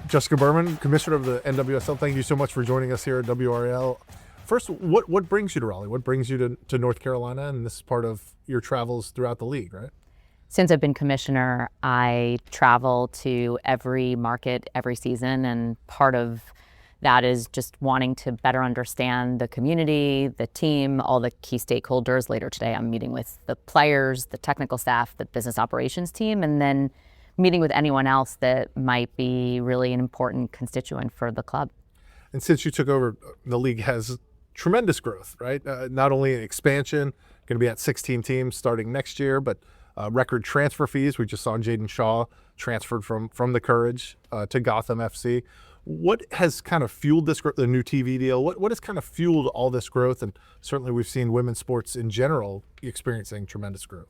Jessica Berman, Commissioner of the NWSL, thank you so much for joining us here at WRAL. First, what brings you to Raleigh? What brings you to North Carolina? And this is part of your travels throughout the league, right? Since I've been commissioner, I travel to every market every season, and part of that is just wanting to better understand the community, the team, all the key stakeholders. Later today, I'm meeting with the players, the technical staff, the business operations team, and then meeting with anyone else that might be really an important constituent for the club. And since you took over, the league has tremendous growth, right? Not only expansion, going to be at 16 teams starting next year, but record transfer fees. We just saw Jaden Shaw transferred from the Courage to Gotham FC. What has kind of fueled this growth, the new TV deal? What has kind of fueled all this growth? And certainly we've seen women's sports in general experiencing tremendous growth.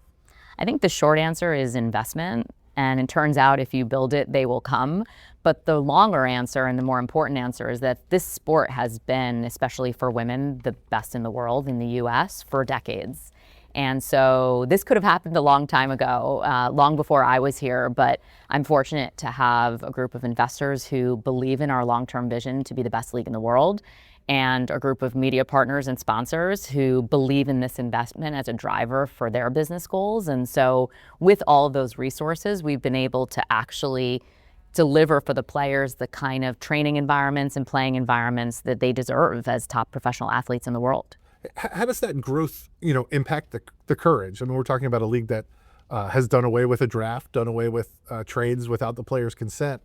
I think the short answer is investment. And it turns out if you build it, they will come. But the longer answer and the more important answer is that this sport has been, especially for women, the best in the world in the US for decades. And so this could have happened a long time ago, long before I was here, but I'm fortunate to have a group of investors who believe in our long-term vision to be the best league in the world, and a group of media partners and sponsors who believe in this investment as a driver for their business goals. And so with all of those resources, we've been able to actually deliver for the players the kind of training environments and playing environments that they deserve as top professional athletes in the world. How does that growth, impact the Courage? I mean, we're talking about a league that has done away with a draft, done away with trades without the players' consent.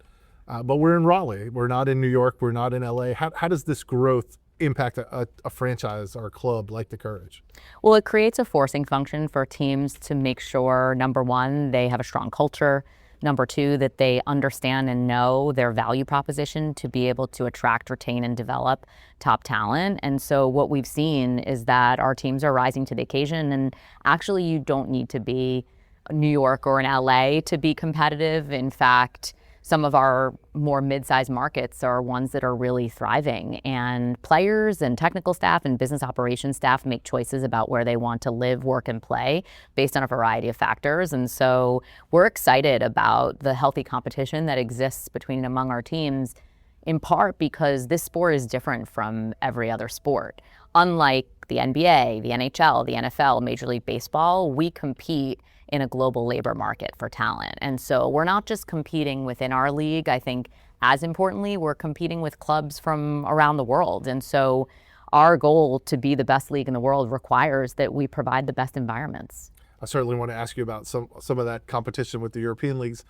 But we're in Raleigh. We're not in New York. We're not in LA. How does this growth impact a franchise or a club like the Courage? Well, it creates a forcing function for teams to make sure, number one, they have a strong culture. Number two, that they understand and know their value proposition to be able to attract, retain, and develop top talent. And so what we've seen is that our teams are rising to the occasion. And actually, you don't need to be New York or in LA to be competitive. In fact, some of our more mid-sized markets are ones that are really thriving, and players and technical staff and business operations staff make choices about where they want to live, work, and play based on a variety of factors. And so we're excited about the healthy competition that exists between and among our teams, in part because this sport is different from every other sport. Unlike the NBA, the NHL, the NFL, Major League Baseball, we compete in a global labor market for talent. And so we're not just competing within our league. I think as importantly, we're competing with clubs from around the world. And so our goal to be the best league in the world requires that we provide the best environments. I certainly want to ask you about some of that competition with the European leagues.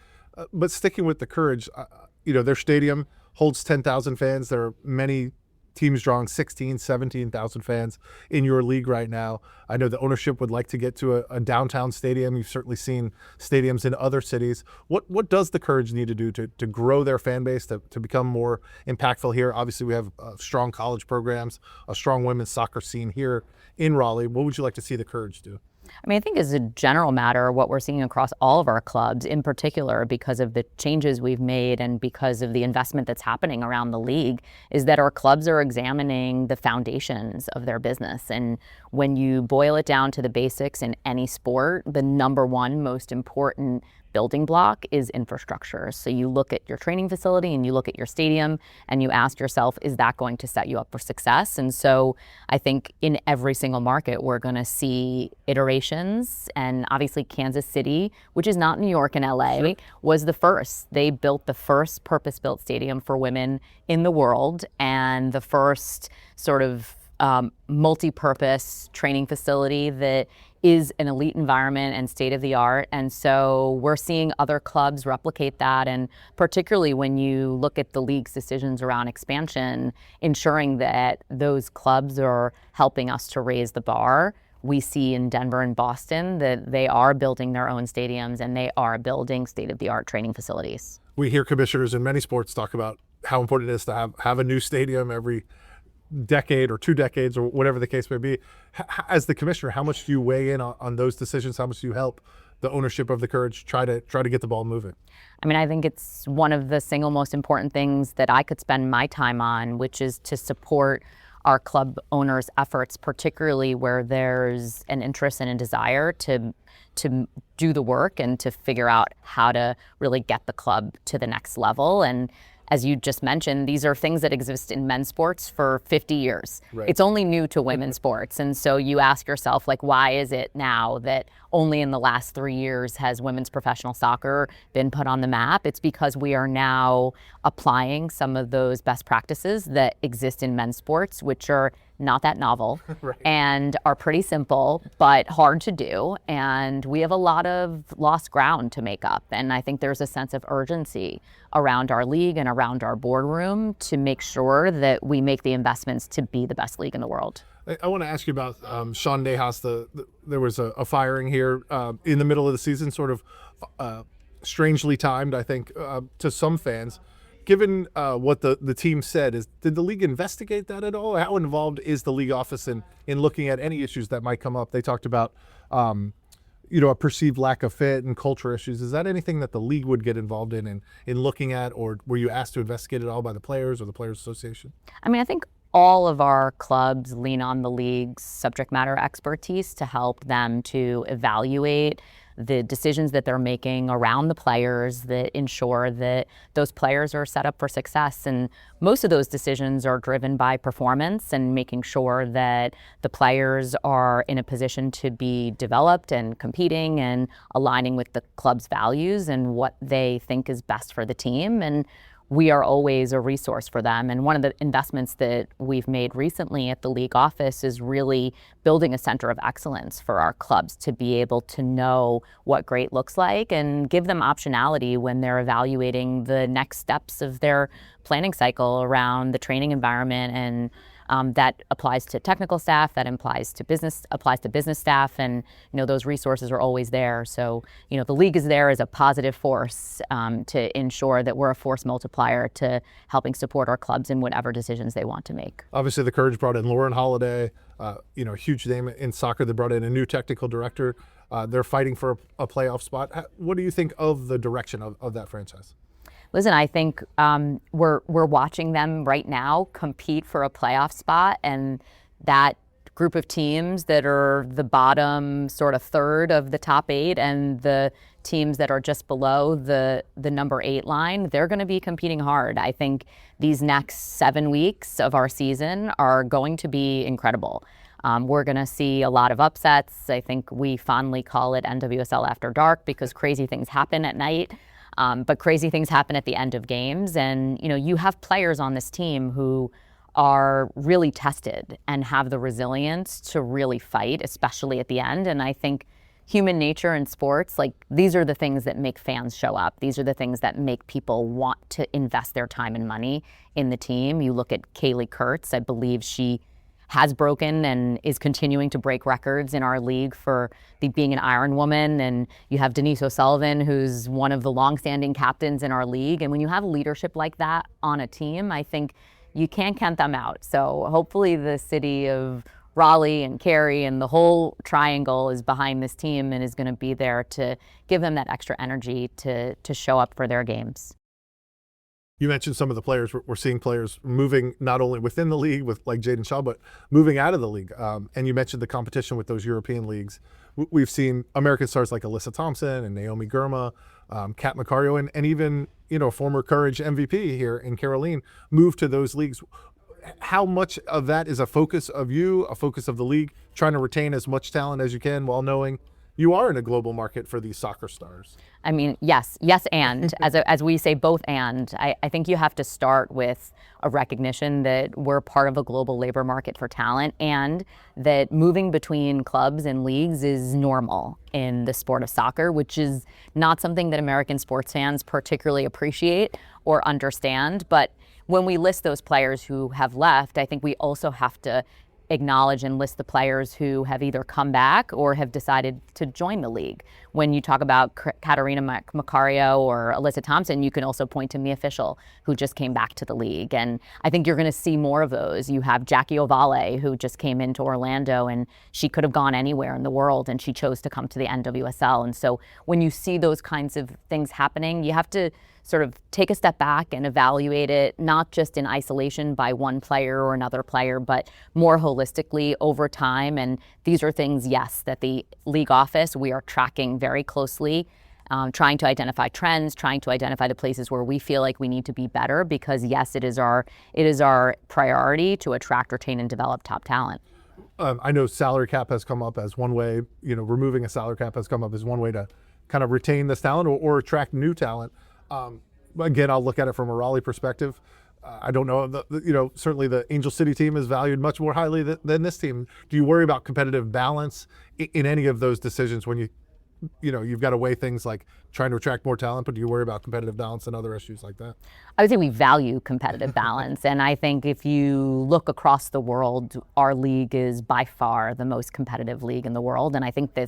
But sticking with the Courage, their stadium holds 10,000 fans. There are many teams drawing 16, 17,000 fans in your league right now. I know the ownership would like to get to a downtown stadium. You've certainly seen stadiums in other cities. What does the Courage need to do to grow their fan base, to become more impactful here? Obviously, we have strong college programs, a strong women's soccer scene here in Raleigh. What would you like to see the Courage do? I mean, I think as a general matter, what we're seeing across all of our clubs, in particular because of the changes we've made and because of the investment that's happening around the league, is that our clubs are examining the foundations of their business. And when you boil it down to the basics in any sport, the number one most important building block is infrastructure. So you look at your training facility and you look at your stadium and you ask yourself, is that going to set you up for success? And so I think in every single market, we're going to see iterations. And obviously Kansas City, which is not New York and LA, sure, was the first. They built the first purpose-built stadium for women in the world, and the first sort of multi-purpose training facility that is an elite environment and state-of-the-art. And so we're seeing other clubs replicate that. And particularly when you look at the league's decisions around expansion, ensuring that those clubs are helping us to raise the bar. We see in Denver and Boston that they are building their own stadiums and they are building state-of-the-art training facilities. We hear commissioners in many sports talk about how important it is to have a new stadium every decade or 2 decades or whatever the case may be. As the commissioner, how much do you weigh in on those decisions? How much do you help the ownership of the Courage try to get the ball moving? I mean, I think it's one of the single most important things that I could spend my time on, which is to support our club owners' efforts, particularly where there's an interest and a desire to do the work and to figure out how to really get the club to the next level. And as you just mentioned, these are things that exist in men's sports for 50 years. Right. It's only new to women's sports. And so you ask yourself, like, why is it now that only in the last 3 years has women's professional soccer been put on the map? It's because we are now applying some of those best practices that exist in men's sports, which are not that novel Right. and are pretty simple, but hard to do. And we have a lot of lost ground to make up. And I think there's a sense of urgency around our league and around our boardroom to make sure that we make the investments to be the best league in the world. I want to ask you about Sean Nahas. There was a firing here in the middle of the season, sort of strangely timed, I think, to some fans. Given what the team said, did the league investigate that at all? How involved is the league office in looking at any issues that might come up? They talked about a perceived lack of fit and culture issues. Is that anything that the league would get involved in looking at, or were you asked to investigate it all by the players or the Players Association? I mean, I think all of our clubs lean on the league's subject matter expertise to help them to evaluate the decisions that they're making around the players that ensure that those players are set up for success. And most of those decisions are driven by performance and making sure that the players are in a position to be developed and competing and aligning with the club's values and what they think is best for the team. And we are always a resource for them. And one of the investments that we've made recently at the league office is really building a center of excellence for our clubs to be able to know what great looks like and give them optionality when they're evaluating the next steps of their planning cycle around the training environment. And that applies to technical staff, that applies to business staff, and those resources are always there. So the league is there as a positive force to ensure that we're a force multiplier to helping support our clubs in whatever decisions they want to make. Obviously, the Courage brought in Lauren Holiday, a huge name in soccer. They brought in a new technical director. They're fighting for a playoff spot. What do you think of the direction of that franchise? Listen, I think we're watching them right now compete for a playoff spot, and that group of teams that are the bottom sort of third of the top 8 and the teams that are just below the number 8 line, they're going to be competing hard. I think these next 7 weeks of our season are going to be incredible. We're going to see a lot of upsets. I think we fondly call it NWSL After Dark because crazy things happen at night. But crazy things happen at the end of games. And, you have players on this team who are really tested and have the resilience to really fight, especially at the end. And I think human nature in sports, like, these are the things that make fans show up. These are the things that make people want to invest their time and money in the team. You look at Kaylee Kurtz, I believe she has broken and is continuing to break records in our league for being an Iron Woman. And you have Denise O'Sullivan, who's one of the longstanding captains in our league. And when you have leadership like that on a team, I think you can't count them out. So hopefully the city of Raleigh and Cary and the whole triangle is behind this team and is going to be there to give them that extra energy to show up for their games. You mentioned some of the players. We're seeing players moving not only within the league with like Jaden Shaw, but moving out of the league. And you mentioned the competition with those European leagues. We've seen American stars like Alyssa Thompson and Naomi Girma, Kat Macario, and even former Courage MVP here in Caroline move to those leagues. How much of that is a focus of you, a focus of the league, trying to retain as much talent as you can while knowing you are in a global market for these soccer stars? I mean, yes, and as we say, both and. I think you have to start with a recognition that we're part of a global labor market for talent, and that moving between clubs and leagues is normal in the sport of soccer, which is not something that American sports fans particularly appreciate or understand. But when we list those players who have left, I think we also have to acknowledge and list the players who have either come back or have decided to join the league. When you talk about Katarina Macario or Alyssa Thompson, you can also point to Mia Fischel, who just came back to the league. And I think you're going to see more of those. You have Jackie Ovale, who just came into Orlando, and she could have gone anywhere in the world, and she chose to come to the NWSL. And so when you see those kinds of things happening, you have to sort of take a step back and evaluate it, not just in isolation by one player or another player, but more holistically over time. And these are things, yes, that the league office, we are tracking very closely trying to identify trends, trying to identify the places where we feel like we need to be better, because yes, it is our priority to attract, retain, and develop top talent. I know salary cap has come up as one way, removing a salary cap has come up as one way to kind of retain this talent or attract new talent. Again, I'll look at it from a Raleigh perspective. I don't know, certainly the Angel City team is valued much more highly than this team. Do you worry about competitive balance in any of those decisions when you've got to weigh things like trying to attract more talent, but do you worry about competitive balance and other issues like that? I would say we value competitive balance. And I think if you look across the world, our league is by far the most competitive league in the world. And I think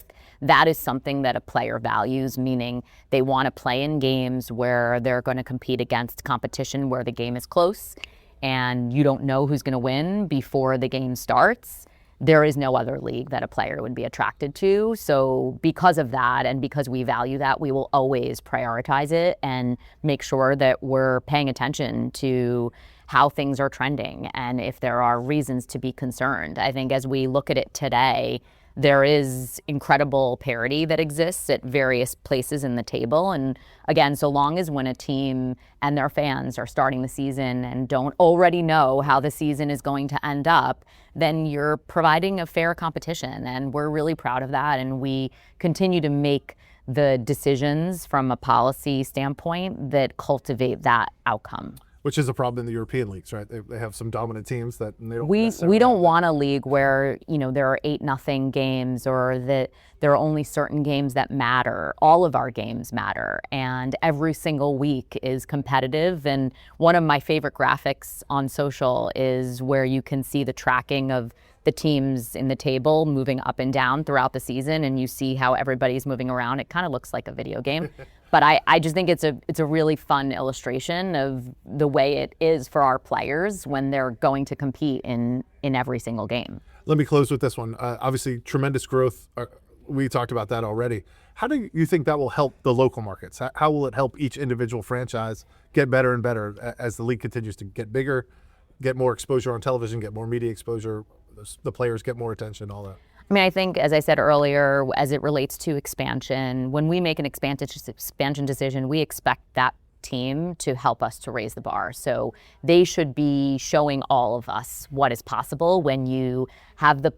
that is something that a player values, meaning they want to play in games where they're going to compete against competition where the game is close and you don't know who's going to win before the game starts. There is no other league that a player would be attracted to. So because of that, and because we value that, we will always prioritize it and make sure that we're paying attention to how things are trending and if there are reasons to be concerned. I think as we look at it today, there is incredible parity that exists at various places in the table. And again, so long as when a team and their fans are starting the season and don't already know how the season is going to end up, then you're providing a fair competition. And we're really proud of that. And we continue to make the decisions from a policy standpoint that cultivate that outcome. Which is a problem in the European leagues, right? They have some dominant teams that they don't. We don't want a league where there are 8-0 games or that there are only certain games that matter. All of our games matter, and every single week is competitive. And one of my favorite graphics on social is where you can see the tracking of the teams in the table moving up and down throughout the season, and you see how everybody's moving around. It kind of looks like a video game. But I just think it's a really fun illustration of the way it is for our players when they're going to compete in every single game. Let me close with this one. Obviously, tremendous growth. We talked about that already. How do you think that will help the local markets? How will it help each individual franchise get better and better as the league continues to get bigger, get more exposure on television, get more media exposure, the players get more attention, all that? I mean, I think, as I said earlier, as it relates to expansion, when we make an expansion decision, we expect that team to help us to raise the bar. So they should be showing all of us what is possible when you have the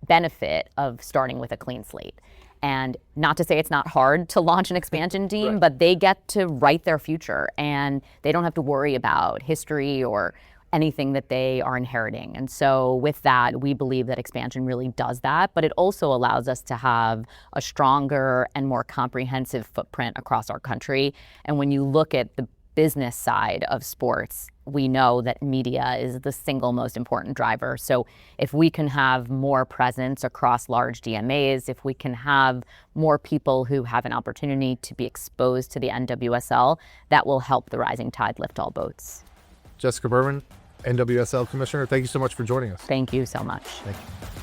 benefit of starting with a clean slate. And not to say it's not hard to launch an expansion team, Right. but they get to write their future and they don't have to worry about history or anything that they are inheriting. And so with that, we believe that expansion really does that, but it also allows us to have a stronger and more comprehensive footprint across our country. And when you look at the business side of sports, we know that media is the single most important driver. So if we can have more presence across large DMAs, if we can have more people who have an opportunity to be exposed to the NWSL, that will help the rising tide lift all boats. Jessica Berman, NWSL Commissioner, thank you so much for joining us. Thank you so much. Thank you.